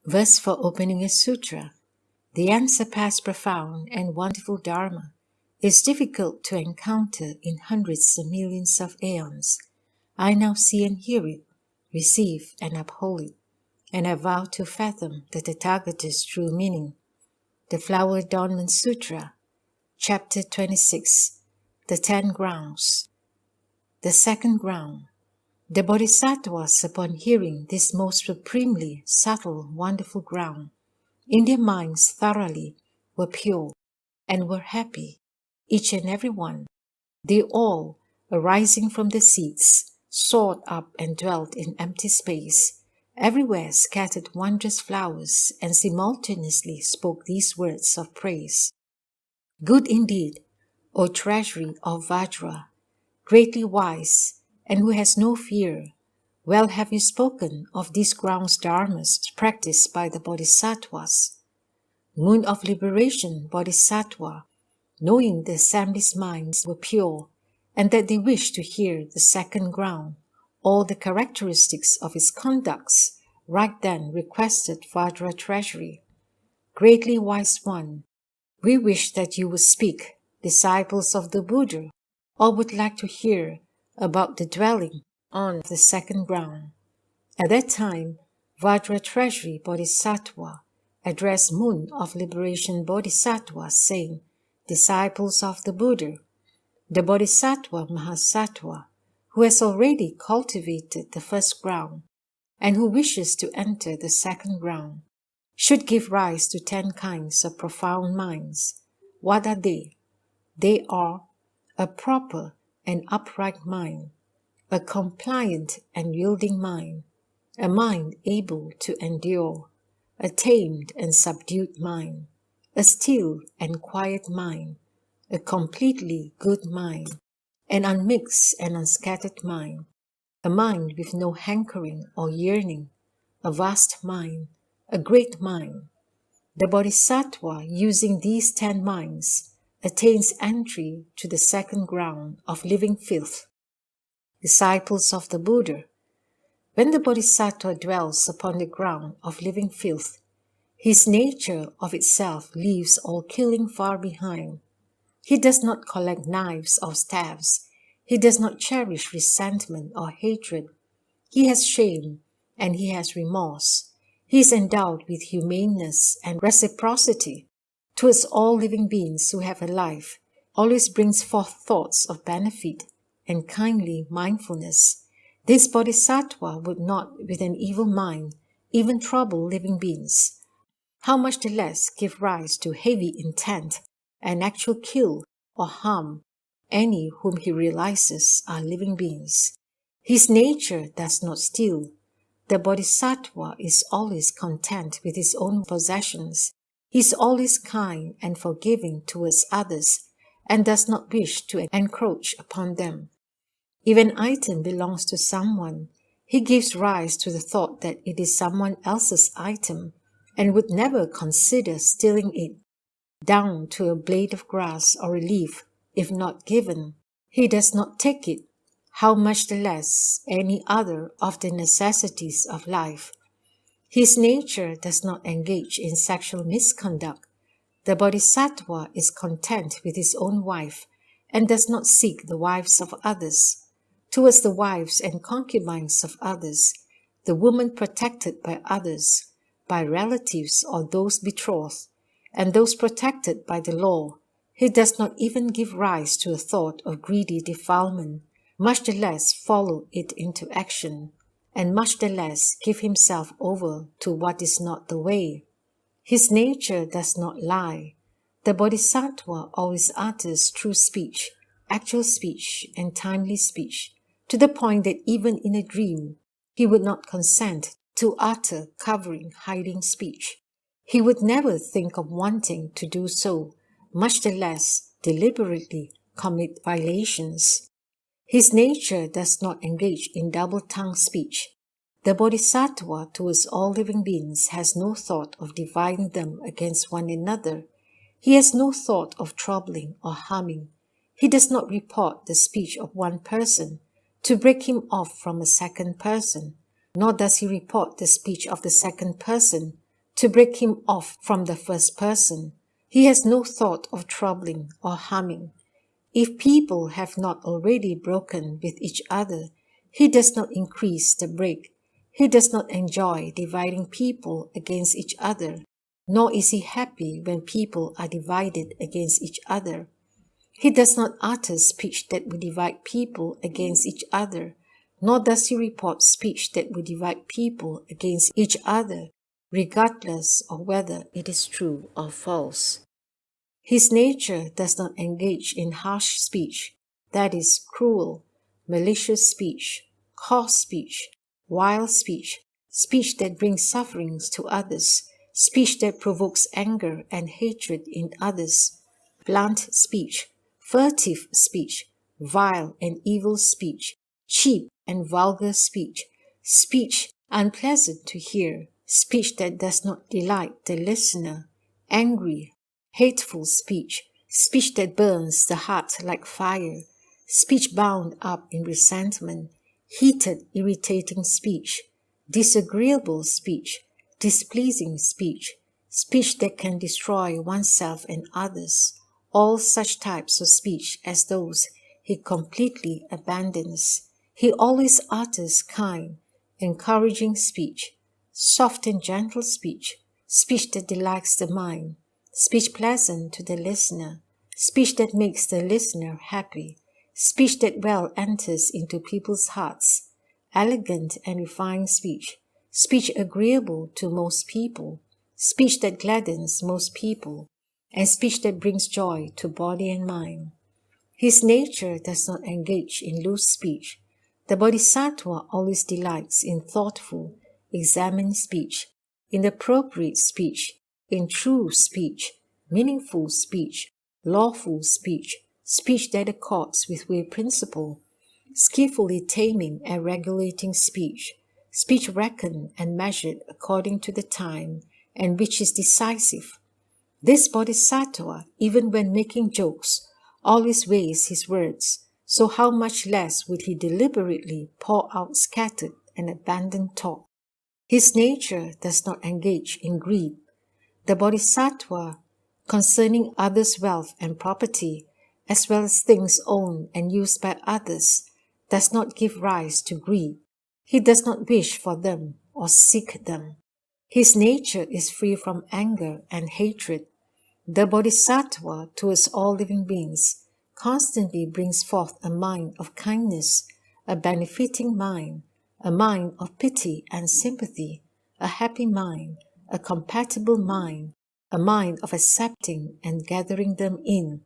Verse for opening a sutra. The unsurpassed, profound, and wonderful Dharma is difficult to encounter in hundreds of millions of aeons. I now see and hear it, receive and uphold it, and I vow to fathom the Tathagata's true meaning. The Flower Adornment Sutra, Chapter 26, The 10 Grounds. The second ground. The Bodhisattvas, upon hearing this most supremely subtle, wonderful ground, in their minds thoroughly were pure and were happy, each and every one. They all, arising from the seats, soared up and dwelt in empty space. Everywhere scattered wondrous flowers and simultaneously spoke these words of praise. Good indeed, O treasury of Vajra, greatly wise, and who has no fear. Well have you spoken of these grounds dharmas practiced by the Bodhisattvas. Moon of liberation, Bodhisattva, knowing the assembly's minds were pure, and that they wished to hear the second ground, all the characteristics of his conducts, right then requested Vajra treasury. Greatly wise one, we wish that you would speak, disciples of the Buddha, or would like to hear about the dwelling on the second ground. At that time, Vajra treasury Bodhisattva addressed Moon of Liberation Bodhisattva, saying, disciples of the Buddha, the Bodhisattva Mahasattva, who has already cultivated the first ground and who wishes to enter the second ground, should give rise to 10 kinds of profound minds. What are they? They are a proper and upright mind, a compliant and yielding mind, a mind able to endure, a tamed and subdued mind, a still and quiet mind, a completely good mind, an unmixed and unscattered mind, a mind with no hankering or yearning, a vast mind, a great mind. The Bodhisattva, using these 10 minds, attains entry to the second ground of living filth. Disciples of the Buddha, when the Bodhisattva dwells upon the ground of living filth, his nature of itself leaves all killing far behind. He does not collect knives or staves. He does not cherish resentment or hatred. He has shame and he has remorse. He is endowed with humaneness and reciprocity towards all living beings who have a life, always brings forth thoughts of benefit and kindly mindfulness. This Bodhisattva would not, with an evil mind, even trouble living beings. How much the less give rise to heavy intent and actual kill or harm any whom he realizes are living beings. His nature does not steal. The Bodhisattva is always content with his own possessions. He is always kind and forgiving towards others and does not wish to encroach upon them. If an item belongs to someone, he gives rise to the thought that it is someone else's item and would never consider stealing it, down to a blade of grass or a leaf. If not given, he does not take it. How much the less any other of the necessities of life. His nature does not engage in sexual misconduct. The Bodhisattva is content with his own wife and does not seek the wives of others. Towards the wives and concubines of others, the woman protected by others, by relatives or those betrothed, and those protected by the law, he does not even give rise to a thought of greedy defilement, much the less follow it into action, and much the less give himself over to what is not the way. His nature does not lie. The Bodhisattva always utters true speech, actual speech, and timely speech, to the point that even in a dream, he would not consent to utter covering, hiding speech. He would never think of wanting to do so, much the less deliberately commit violations. His nature does not engage in double-tongued speech. The Bodhisattva towards all living beings has no thought of dividing them against one another. He has no thought of troubling or harming. He does not report the speech of one person to break him off from a second person, nor does he report the speech of the second person to break him off from the first person. He has no thought of troubling or harming. If people have not already broken with each other, he does not increase the break. He does not enjoy dividing people against each other, nor is he happy when people are divided against each other. He does not utter speech that would divide people against each other, nor does he report speech that would divide people against each other, regardless of whether it is true or false. His nature does not engage in harsh speech, that is, cruel, malicious speech, coarse speech, wild speech, speech that brings sufferings to others, speech that provokes anger and hatred in others, blunt speech, furtive speech, vile and evil speech, cheap and vulgar speech, speech unpleasant to hear, speech that does not delight the listener, angry, hateful speech, speech that burns the heart like fire, speech bound up in resentment, heated, irritating speech, disagreeable speech, displeasing speech, speech that can destroy oneself and others, all such types of speech as those he completely abandons. He always utters kind, encouraging speech, soft and gentle speech, speech that delights the mind, speech pleasant to the listener, speech that makes the listener happy, speech that well enters into people's hearts, elegant and refined speech, speech agreeable to most people, speech that gladdens most people, and speech that brings joy to body and mind. His nature does not engage in loose speech. The Bodhisattva always delights in thoughtful, examined speech, in appropriate speech, in true speech, meaningful speech, lawful speech, speech that accords with way principle, skillfully taming and regulating speech, speech reckoned and measured according to the time, and which is decisive. This Bodhisattva, even when making jokes, always weighs his words, so how much less would he deliberately pour out scattered and abandoned talk. His nature does not engage in greed. The Bodhisattva, concerning others' wealth and property, as well as things owned and used by others, does not give rise to greed. He does not wish for them or seek them. His nature is free from anger and hatred. The Bodhisattva, towards all living beings, constantly brings forth a mind of kindness, a benefiting mind, a mind of pity and sympathy, a happy mind, a compatible mind, a mind of accepting and gathering them in.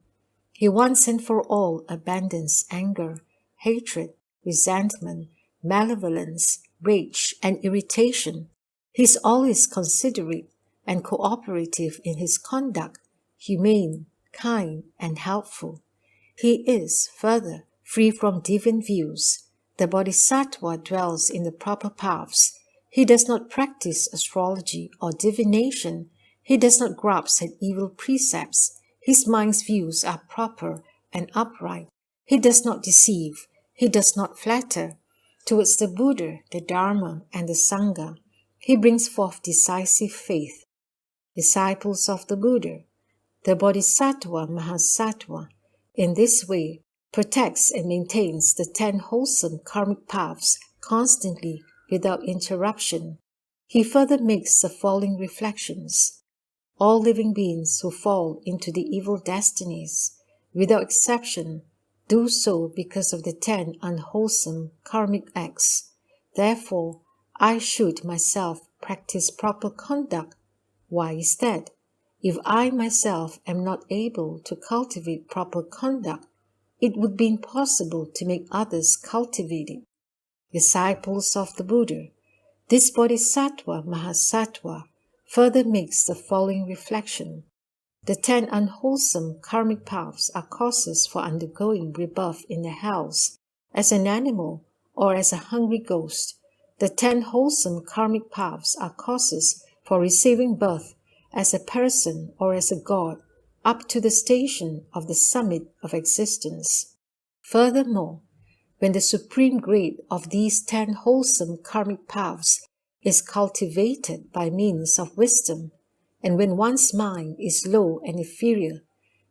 He once and for all abandons anger, hatred, resentment, malevolence, rage, and irritation. He is always considerate and cooperative in his conduct, humane, kind, and helpful. He is, further, free from deviant views. The Bodhisattva dwells in the proper paths. He does not practice astrology or divination. He does not grasp at evil precepts. His mind's views are proper and upright. He does not deceive. He does not flatter. Towards the Buddha, the Dharma, and the Sangha, he brings forth decisive faith. Disciples of the Buddha, the Bodhisattva Mahasattva, in this way, protects and maintains the 10 wholesome karmic paths constantly without interruption. He further makes the following reflections. All living beings who fall into the evil destinies, without exception, do so because of the 10 unwholesome karmic acts. Therefore, I should myself practice proper conduct. Why is that? If I myself am not able to cultivate proper conduct, it would be impossible to make others cultivate it. Disciples of the Buddha, this Bodhisattva Mahasattva further makes the following reflection. The 10 unwholesome karmic paths are causes for undergoing rebirth in the hells, as an animal or as a hungry ghost. The 10 wholesome karmic paths are causes for receiving birth as a person or as a god, up to the station of the summit of existence. Furthermore, when the supreme grade of these 10 wholesome karmic paths is cultivated by means of wisdom, and when one's mind is low and inferior,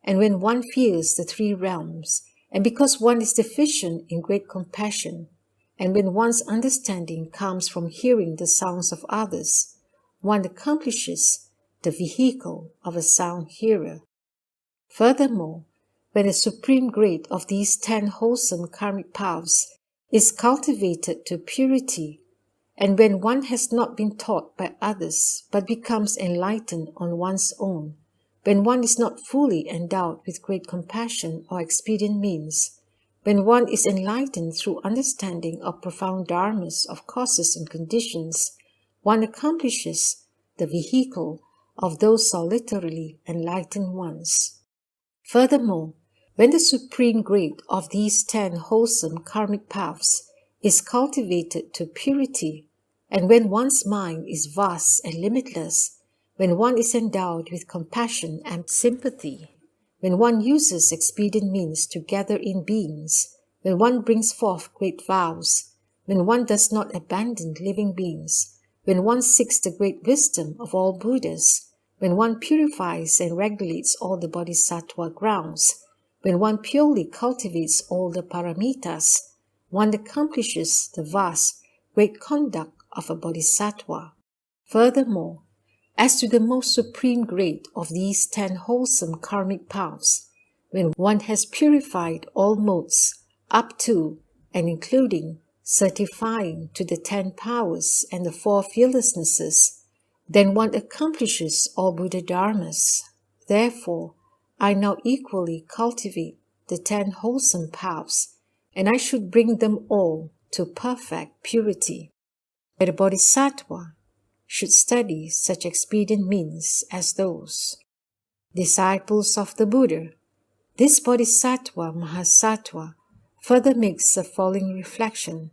and when one fears the three realms, and because one is deficient in great compassion, and when one's understanding comes from hearing the sounds of others, one accomplishes the vehicle of a sound hearer. Furthermore, when the supreme grade of these 10 wholesome karmic paths is cultivated to purity, and when one has not been taught by others but becomes enlightened on one's own, when one is not fully endowed with great compassion or expedient means, when one is enlightened through understanding of profound dharmas of causes and conditions, one accomplishes the vehicle of those solitarily enlightened ones. Furthermore, when the supreme grade of these 10 wholesome karmic paths is cultivated to purity, and when one's mind is vast and limitless, when one is endowed with compassion and sympathy, when one uses expedient means to gather in beings, when one brings forth great vows, when one does not abandon living beings, when one seeks the great wisdom of all Buddhas, when one purifies and regulates all the bodhisattva grounds, when one purely cultivates all the paramitas, one accomplishes the vast, great conduct of a bodhisattva. Furthermore, as to the most supreme grade of these 10 wholesome karmic paths, when one has purified all modes up to and including certifying to the 10 powers and the 4 fearlessnesses, then one accomplishes all Buddha dharmas. Therefore, I now equally cultivate the 10 wholesome paths, and I should bring them all to perfect purity. But a bodhisattva should study such expedient means as those. Disciples of the Buddha, this bodhisattva Mahasattva further makes the following reflection.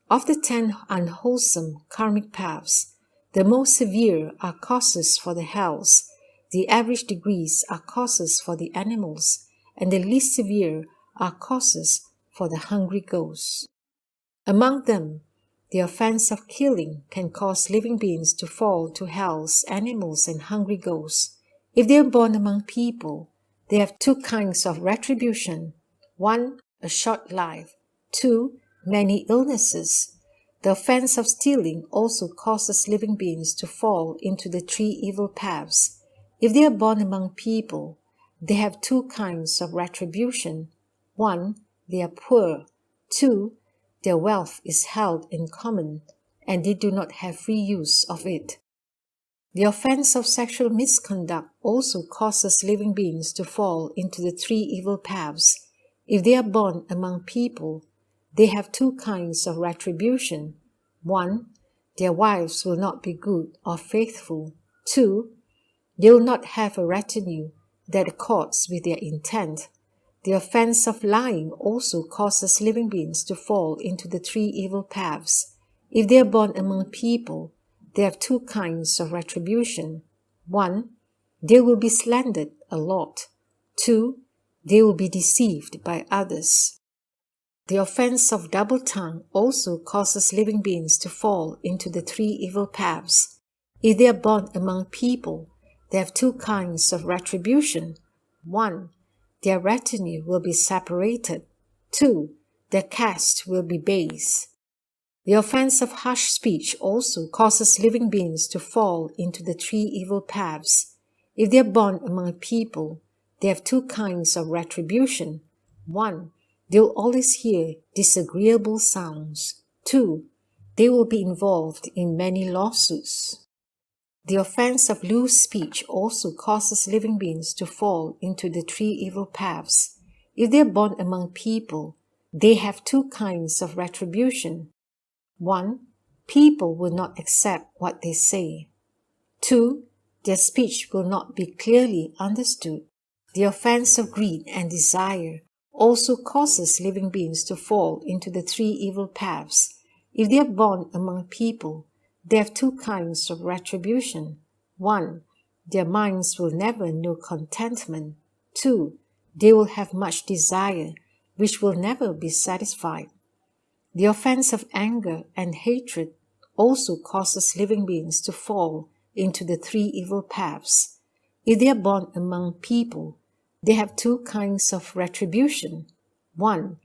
Of the 10 unwholesome karmic paths, the most severe are causes for the hells, the average degrees are causes for the animals, and the least severe are causes for the hungry ghosts. Among them, the offense of killing can cause living beings to fall to hells, animals, and hungry ghosts. If they are born among people, they have 2 kinds of retribution. 1, a short life. 2, many illnesses. The offense of stealing also causes living beings to fall into the 3 evil paths. If they are born among people, they have 2 kinds of retribution. 1, they are poor. 2, their wealth is held in common, and they do not have free use of it. The offense of sexual misconduct also causes living beings to fall into the 3 evil paths. If they are born among people, they have 2 kinds of retribution. 1, their wives will not be good or faithful. 2, they will not have a retinue that accords with their intent. The offense of lying also causes living beings to fall into the 3 evil paths. If they are born among people, they have 2 kinds of retribution. 1, they will be slandered a lot. 2, they will be deceived by others. The offense of double tongue also causes living beings to fall into the 3 evil paths. If they are born among people, they have 2 kinds of retribution. 1, their retinue will be separated. 2, their caste will be base. The offense of harsh speech also causes living beings to fall into the 3 evil paths. If they are born among people, they have 2 kinds of retribution. 1, they will always hear disagreeable sounds. 2, they will be involved in many lawsuits. The offense of loose speech also causes living beings to fall into the 3 evil paths. If they are born among people, they have 2 kinds of retribution. 1, people will not accept what they say. 2, their speech will not be clearly understood. The offense of greed and desire also causes living beings to fall into the 3 evil paths. If they are born among people, they have 2 kinds of retribution. 1, their minds will never know contentment. 2, they will have much desire, which will never be satisfied. The offense of anger and hatred also causes living beings to fall into the three evil paths. If they are born among people, they have two kinds of retribution. 1.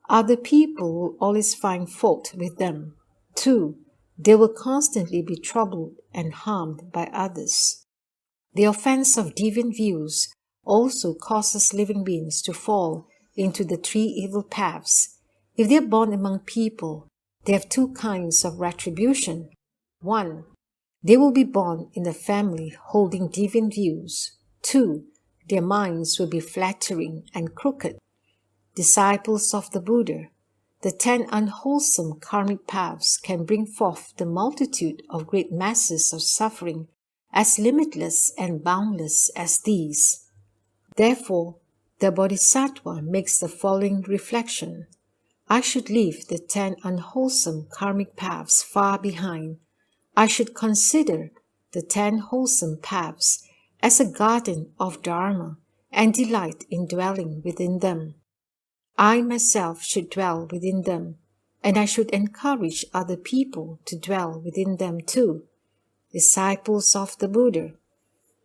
Other people will always find fault with them. 2. They will constantly be troubled and harmed by others. The offense of deviant views also causes living beings to fall into the three evil paths. If they are born among people, they have two kinds of retribution. 1. They will be born in a family holding deviant views. 2. Their minds will be flattering and crooked. Disciples of the Buddha, the 10 unwholesome karmic paths can bring forth the multitude of great masses of suffering as limitless and boundless as these. Therefore, the Bodhisattva makes the following reflection. I should leave the 10 unwholesome karmic paths far behind. I should consider the 10 wholesome paths as a garden of Dharma and delight in dwelling within them. I myself should dwell within them, and I should encourage other people to dwell within them too. Disciples of the Buddha,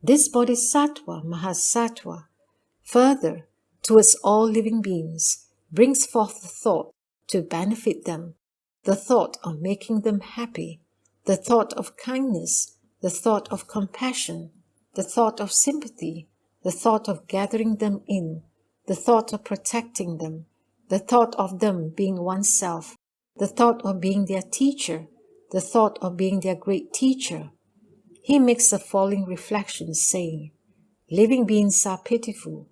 this Bodhisattva Mahasattva, further, towards all living beings, brings forth the thought to benefit them, the thought of making them happy, the thought of kindness, the thought of compassion, the thought of sympathy, the thought of gathering them in, the thought of protecting them, the thought of them being oneself, the thought of being their teacher, the thought of being their great teacher. He makes the following reflections, saying, living beings are pitiful.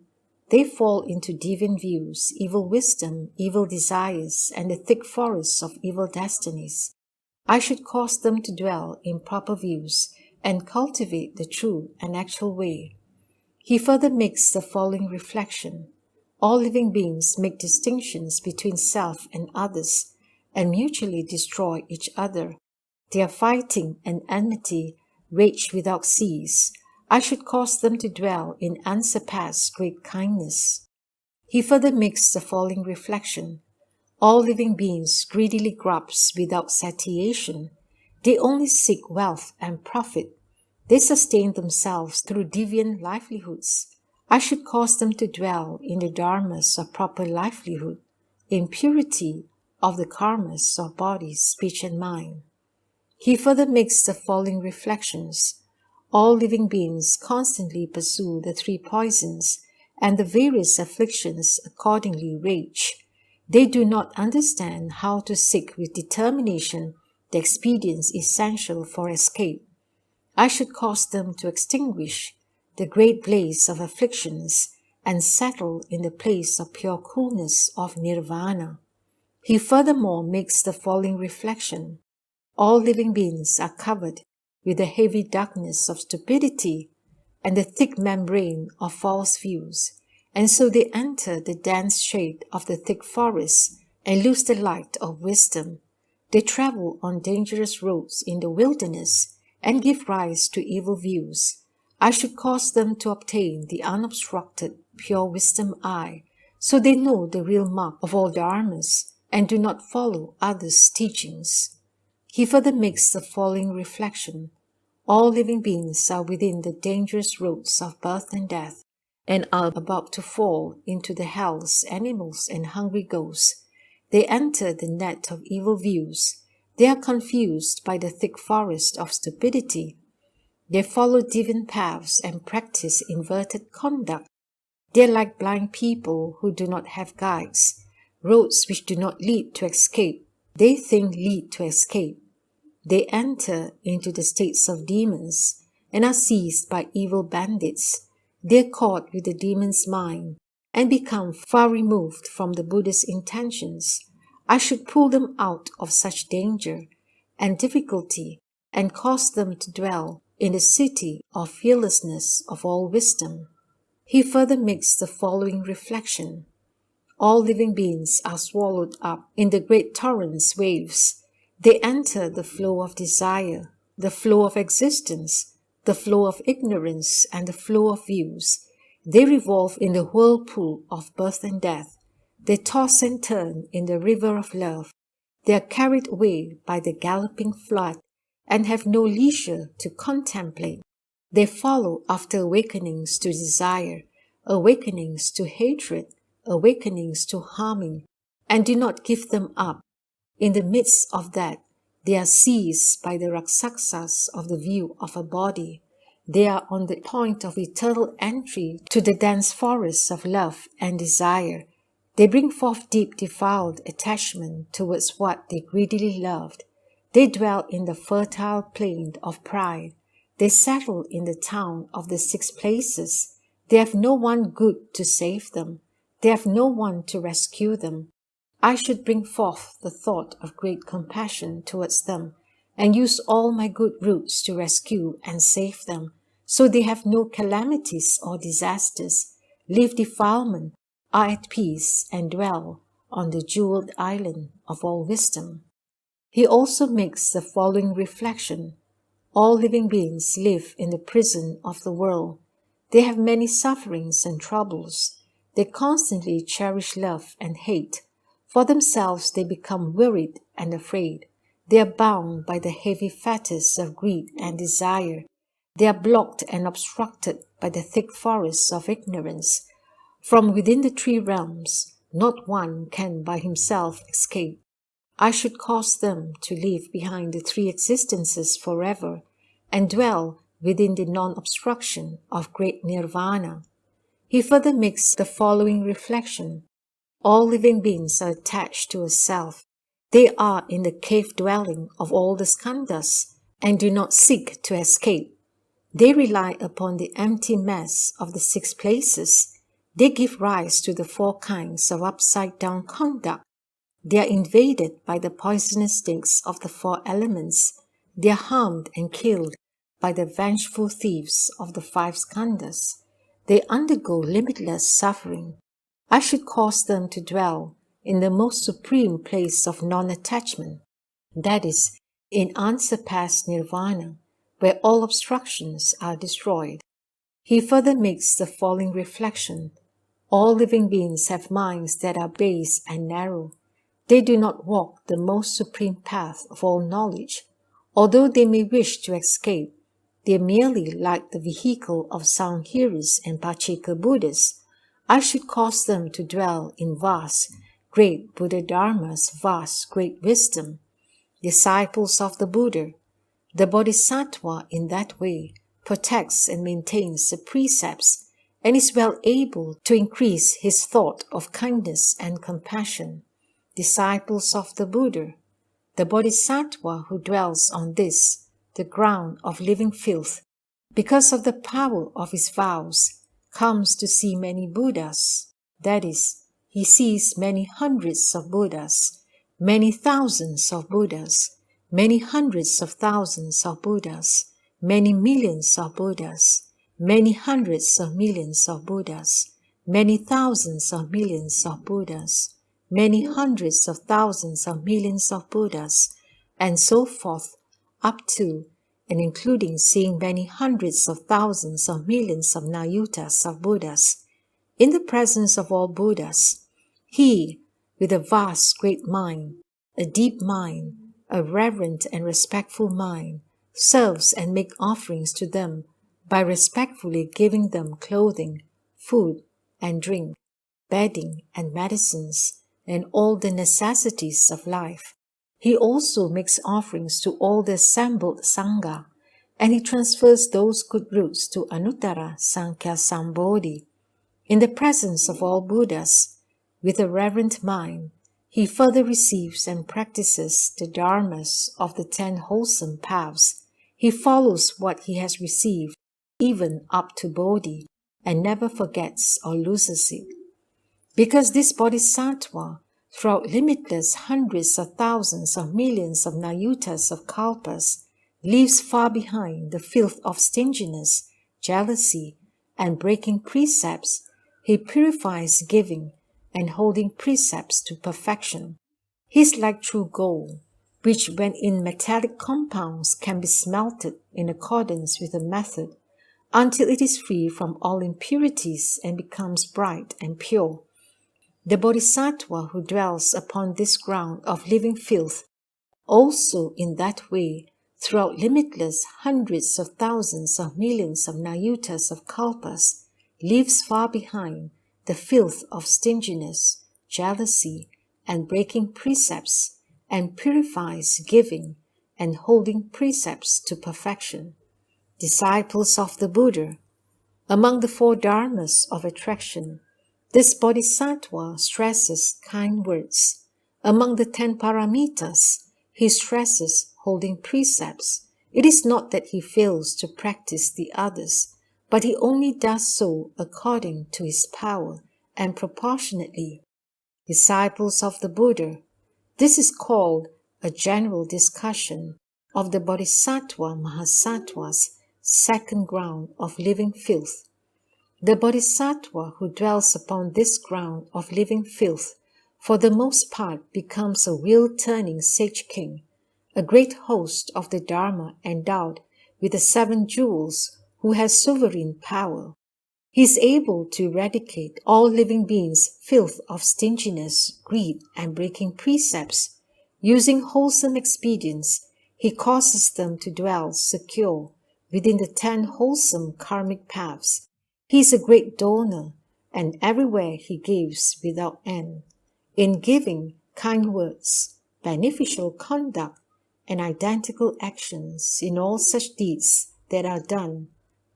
They fall into deviant views, evil wisdom, evil desires, and the thick forests of evil destinies. I should cause them to dwell in proper views and cultivate the true and actual way. He further makes the following reflection. All living beings make distinctions between self and others and mutually destroy each other. Their fighting and enmity rage without cease. I should cause them to dwell in unsurpassed great kindness. He further makes the following reflection. All living beings greedily grasp without satiation. They only seek wealth and profit. They sustain themselves through deviant livelihoods. I should cause them to dwell in the dharmas of proper livelihood, in purity of the karmas of body, speech, and mind. He further makes the following reflections. All living beings constantly pursue the three poisons, and the various afflictions accordingly rage. They do not understand how to seek with determination the expedients essential for escape. I should cause them to extinguish the great blaze of afflictions and settle in the place of pure coolness of nirvana. He furthermore makes the following reflection. All living beings are covered with the heavy darkness of stupidity and the thick membrane of false views, and so they enter the dense shade of the thick forest and lose the light of wisdom. They travel on dangerous roads in the wilderness and give rise to evil views. I should cause them to obtain the unobstructed, pure wisdom eye, so they know the real mark of all dharmas and do not follow others' teachings. He further makes the following reflection. All living beings are within the dangerous roads of birth and death, and are about to fall into the hells, animals, and hungry ghosts. They enter the net of evil views. They are confused by the thick forest of stupidity. They follow deviant paths and practice inverted conduct. They are like blind people who do not have guides, roads which do not lead to escape. They think lead to escape. They enter into the states of demons and are seized by evil bandits. They are caught with the demon's mind and become far removed from the Buddha's intentions. I should pull them out of such danger and difficulty and cause them to dwell in the city of fearlessness of all wisdom. He further makes the following reflection. All living beings are swallowed up in the great torrent's waves. They enter the flow of desire, the flow of existence, the flow of ignorance, and the flow of views. They revolve in the whirlpool of birth and death. They toss and turn in the river of love. They are carried away by the galloping flood and have no leisure to contemplate. They follow after awakenings to desire, awakenings to hatred, awakenings to harming, and do not give them up. In the midst of that, they are seized by the raksasas of the view of a body. They are on the point of eternal entry to the dense forests of love and desire. They bring forth deep defiled attachment towards what they greedily loved. They dwell in the fertile plain of pride. They settle in the town of the 6 places. They have no one good to save them. They have no one to rescue them. I should bring forth the thought of great compassion towards them, and use all my good roots to rescue and save them, so they have no calamities or disasters, leave defilement, are at peace, and dwell on the jeweled island of all wisdom. He also makes the following reflection. All living beings live in the prison of the world. They have many sufferings and troubles. They constantly cherish love and hate. For themselves they become worried and afraid. They are bound by the heavy fetters of greed and desire. They are blocked and obstructed by the thick forests of ignorance. From within the 3 realms, not one can by himself escape. I should cause them to leave behind the 3 existences forever and dwell within the non-obstruction of great nirvana. He further makes the following reflection. All living beings are attached to a self. They are in the cave dwelling of all the skandhas and do not seek to escape. They rely upon the empty mass of the 6 places. They give rise to the 4 kinds of upside-down conduct. They are invaded by the poisonous stinks of the 4 elements. They are harmed and killed by the vengeful thieves of the 5 skandhas. They undergo limitless suffering. I should cause them to dwell in the most supreme place of non-attachment, that is, in unsurpassed nirvana, where all obstructions are destroyed. He further makes the following reflection. All living beings have minds that are base and narrow. They do not walk the most supreme path of all knowledge. Although they may wish to escape, they are merely like the vehicle of sound hearers and Pacheka Buddhas. I should cause them to dwell in vast, great Buddha Dharma's vast, great wisdom. Disciples of the Buddha, the Bodhisattva in that way protects and maintains the precepts and is well able to increase his thought of kindness and compassion. Disciples of the Buddha, the Bodhisattva who dwells on this, the ground of living filth, because of the power of his vows, comes to see many Buddhas. That is, he sees many hundreds of Buddhas, many thousands of Buddhas, many hundreds of thousands of Buddhas, many millions of Buddhas, many hundreds of millions of Buddhas, many thousands of millions of Buddhas, many hundreds of thousands of millions of Buddhas, and so forth, up to and including seeing many hundreds of thousands of millions of nayutas of Buddhas. In the presence of all Buddhas, he, with a vast great mind, a deep mind, a reverent and respectful mind, serves and makes offerings to them by respectfully giving them clothing, food and drink, bedding and medicines, and all the necessities of life. He also makes offerings to all the assembled Sangha, and he transfers those good roots to Anuttara Sankhya Sambodhi. In the presence of all Buddhas, with a reverent mind, he further receives and practices the dharmas of the 10 wholesome paths. He follows what he has received, even up to Bodhi, and never forgets or loses it. Because this Bodhisattva, throughout limitless hundreds of thousands of millions of nayutas of kalpas, leaves far behind the filth of stinginess, jealousy, and breaking precepts, he purifies giving and holding precepts to perfection. He is like true gold, which when in metallic compounds can be smelted in accordance with a method, until it is free from all impurities and becomes bright and pure. The Bodhisattva who dwells upon this ground of living filth also in that way throughout limitless hundreds of thousands of millions of nayutas of kalpas, leaves far behind the filth of stinginess, jealousy, and breaking precepts, and purifies giving and holding precepts to perfection. Disciples of the Buddha, among the four dharmas of attraction, this bodhisattva stresses kind words. Among the 10 paramitas, he stresses holding precepts. It is not that he fails to practice the others, but he only does so according to his power and proportionately. Disciples of the Buddha, this is called a general discussion of the Bodhisattva Mahasattva's second ground of living filth. The Bodhisattva who dwells upon this ground of living filth for the most part becomes a wheel-turning sage king, a great host of the Dharma endowed with the 7 jewels who has sovereign power. He is able to eradicate all living beings' filth of stinginess, greed, and breaking precepts. Using wholesome expedients, he causes them to dwell secure within the 10 wholesome karmic paths. He is a great donor, and everywhere he gives without end. In giving kind words, beneficial conduct, and identical actions in all such deeds that are done,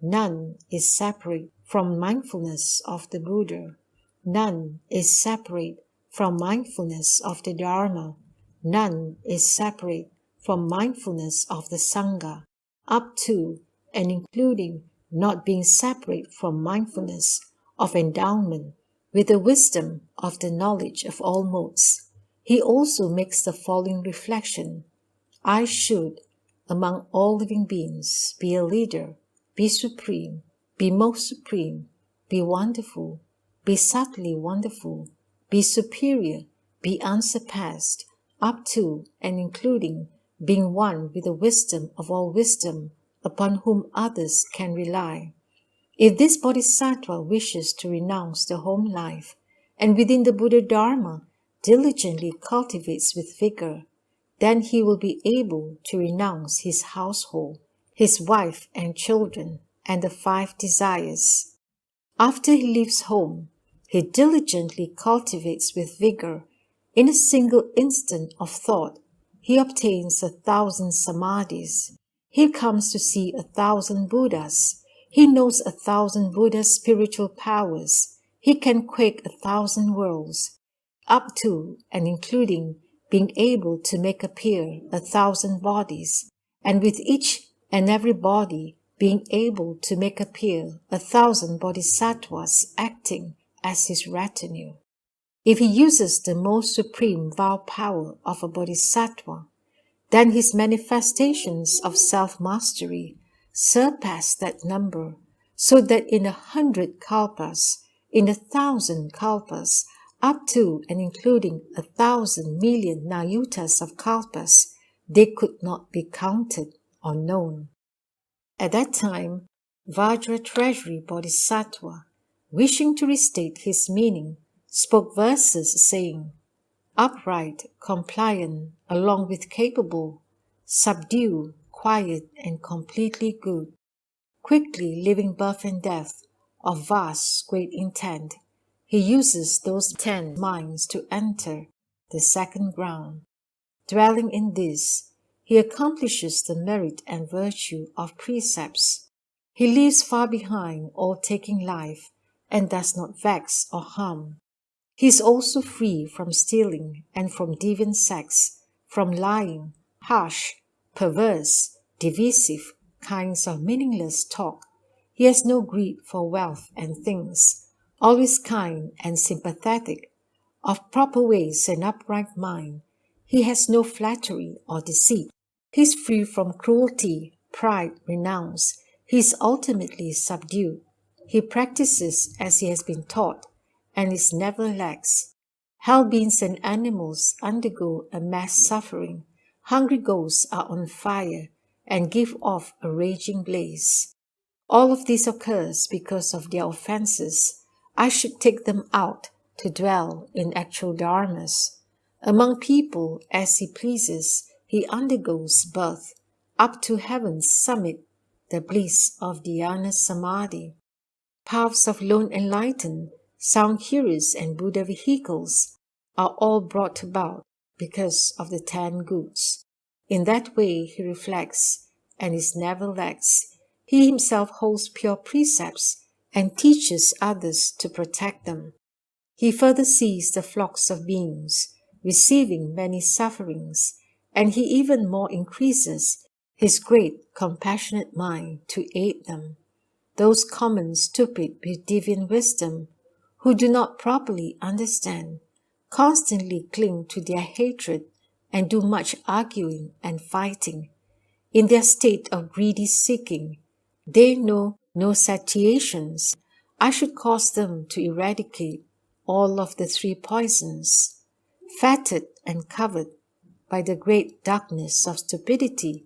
none is separate from mindfulness of the Buddha. None is separate from mindfulness of the Dharma. None is separate from mindfulness of the Sangha, up to and including not being separate from mindfulness of endowment with the wisdom of the knowledge of all modes. He also makes the following reflection: I should, among all living beings, be a leader, be supreme, be most supreme, be wonderful, be subtly wonderful, be superior, be unsurpassed, up to and including being one with the wisdom of all wisdom, upon whom others can rely. If this bodhisattva wishes to renounce the home life, and within the Buddha Dharma diligently cultivates with vigor, then he will be able to renounce his household, his wife and children, and the 5 desires. After he leaves home, he diligently cultivates with vigor. In a single instant of thought, he obtains 1,000 samadhis. He comes to see 1,000 Buddhas. He knows 1,000 Buddha's spiritual powers. He can quake 1,000 worlds, up to and including being able to make appear 1,000 bodies, and with each and every body being able to make appear 1,000 bodhisattvas acting as his retinue. If he uses the most supreme vow power of a bodhisattva, then his manifestations of self-mastery surpass that number, so that in 100 kalpas, in 1,000 kalpas, up to and including 1,000 million nayutas of kalpas, they could not be counted or known. At that time, Vajra Treasury Bodhisattva, wishing to restate his meaning, spoke verses saying, upright, compliant, along with capable, subdued, quiet, and completely good, quickly living birth and death, of vast, great intent, he uses those 10 minds to enter the second ground. Dwelling in this, he accomplishes the merit and virtue of precepts. He leaves far behind all taking life and does not vex or harm. He is also free from stealing and from deviant sex, from lying, harsh, perverse, divisive kinds of meaningless talk. He has no greed for wealth and things, always kind and sympathetic, of proper ways and upright mind. He has no flattery or deceit. He is free from cruelty, pride, renounce. He is ultimately subdued. He practices as he has been taught, and is never lax. Hell beings and animals undergo a mass suffering. Hungry ghosts are on fire and give off a raging blaze. All of this occurs because of their offenses. I should take them out to dwell in actual dharmas. Among people, as he pleases, he undergoes birth. up to heaven's summit, the bliss of dhyana samadhi. Paths of lone enlightened, sound hearers and Buddha vehicles are all brought about because of the 10 goods. In that way he reflects and is never lax. He himself holds pure precepts and teaches others to protect them. He further sees the flocks of beings receiving many sufferings, and he even more increases his great compassionate mind to aid them. Those common stupid with divine wisdom, who do not properly understand, constantly cling to their hatred and do much arguing and fighting. In their state of greedy seeking, they know no satiations. I should cause them to eradicate all of the 3 poisons. Fettered and covered by the great darkness of stupidity,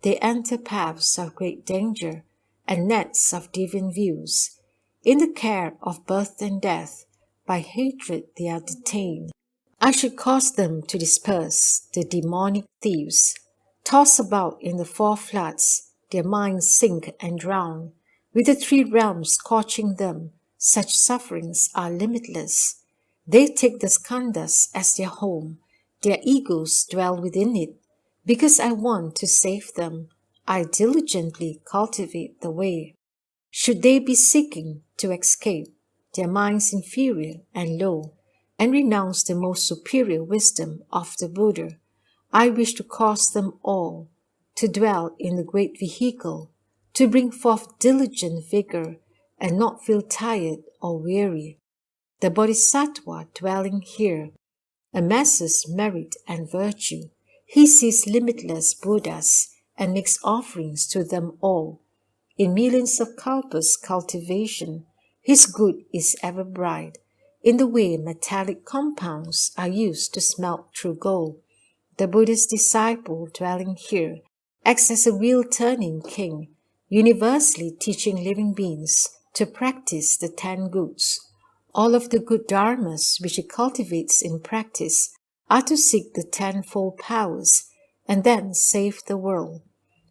they enter paths of great danger and nets of divine views. In the care of birth and death, by hatred they are detained. I should cause them to disperse, the demonic thieves. Toss about in the 4 floods, their minds sink and drown. With the 3 realms scorching them, such sufferings are limitless. They take the skandhas as their home, their egos dwell within it. Because I want to save them, I diligently cultivate the way. Should they be seeking to escape, their minds inferior and low, and renounce the most superior wisdom of the Buddha, I wish to cause them all to dwell in the great vehicle, to bring forth diligent vigor and not feel tired or weary. The Bodhisattva dwelling here amasses merit and virtue. He sees limitless Buddhas and makes offerings to them all. In millions of kalpas cultivation, his good is ever bright. In the way metallic compounds are used to smelt through gold, the Buddha's disciple dwelling here acts as a wheel-turning king, universally teaching living beings to practice the 10 goods. All of the good dharmas which he cultivates in practice are to seek the 10-fold powers and then save the world.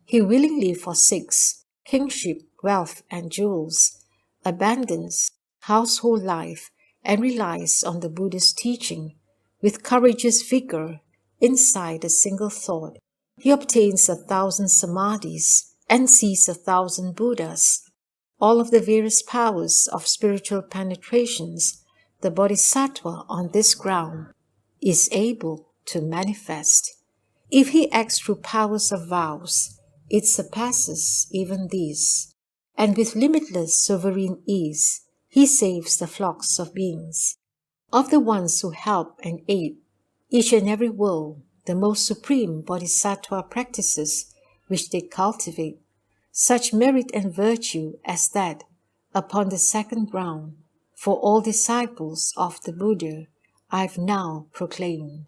He willingly forsakes kingship, wealth, and jewels, abandons household life, and relies on the Buddha's teaching. With courageous vigor, inside a single thought, he obtains 1,000 samadhis and sees 1,000 Buddhas. All of the various powers of spiritual penetrations, the Bodhisattva on this ground is able to manifest. If he acts through powers of vows, it surpasses even these, and with limitless sovereign ease, he saves the flocks of beings. Of the ones who help and aid each and every world, the most supreme Bodhisattva practices which they cultivate, such merit and virtue as that, upon the second ground, for all disciples of the Buddha, I've now proclaimed.